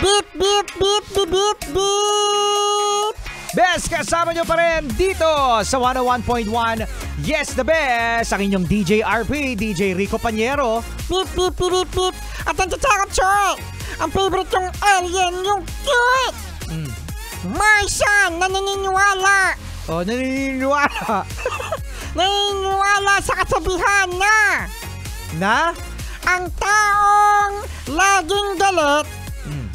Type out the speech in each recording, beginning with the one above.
Beep, beep, beep, beep, beep, beep. Best, kasama nyo pa rin dito sa 101.1 Yes, the best. Ang inyong DJ RP, DJ Rico Panyero. Beep, beep, beep, beep, beep. At ang tsaka, Choy, ang favorite yung alien, yung cute. Martian, na naniniwala. Oh, naniniwala. Naniniwala sa kasabihan Na? ang taong laging galit,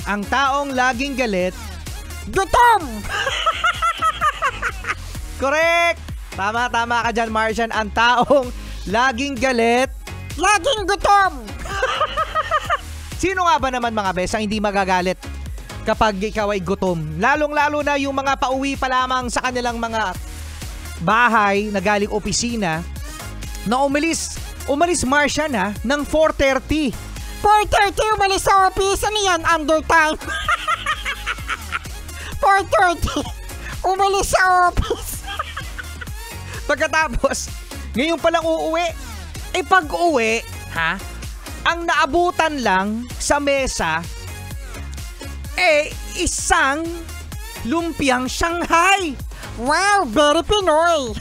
Ang taong laging galit. gutom. Correct! Tama ka dyan, Martian. Ang taong laging galit. Laging gutom. Sino nga ba naman mga bes ang hindi magagalit kapag ikaw ay gutom? Lalong-lalo na yung mga pauwi pa lamang sa kanilang mga bahay na galing opisina na umalis Martian ng 4:30. 4:30 umalis sa office. Ano yan? Under time. 4:30 umalis sa office. Pagkatapos, ngayon palang uuwi. Pag-uwi, ang naabutan lang sa mesa, isang lumpiang Shanghai. Wow, very Pinoy.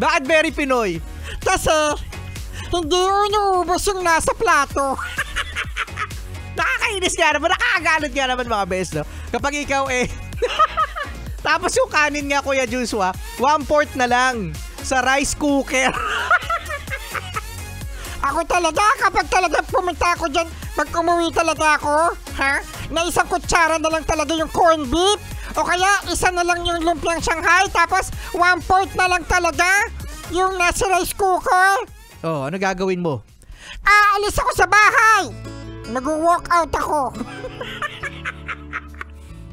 Bakit very Pinoy? Kasi hindi inuubos yung nasa plato. Nakakainis nga naman, nakakagalit nga naman mga bes, no? Kapag ikaw tapos yung kanin nga, Kuya Joshua, 1/4 na lang sa rice cooker. Ako talaga, kapag talaga pumunta ako dyan, pag umuwi talaga ako, na isang kutsara na lang talaga yung corned beef, o kaya isa na lang yung lumpiang Shanghai, tapos 1/4 na lang talaga yung nasa rice cooker. Oh, ano gagawin mo? Aalis ako sa bahay. Mag-walk out ako.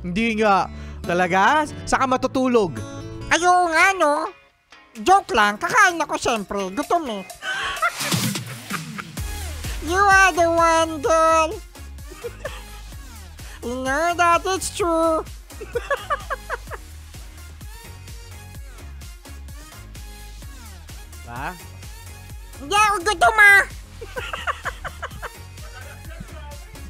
Hindi nga. Talaga? Saka matutulog. Ayaw nga, no? Joke lang, kakain ako syempre. Gutom eh. You are the one, girl. You know that it's true. Ha? Hindi ako gutom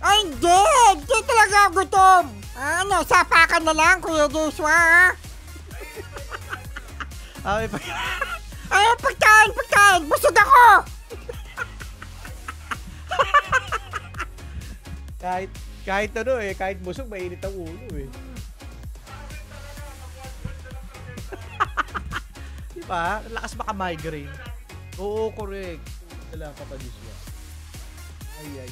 Ay, hindi. Hindi talaga ako gutom. Ano, sapakan na lang, Kuya Joshua, Ay, pagkain. Busog ako. kahit kahit busog, mainit ang ulo Diba? Lakas baka migraine. Oo, correct. Wala ka pa, Joshua. Ay.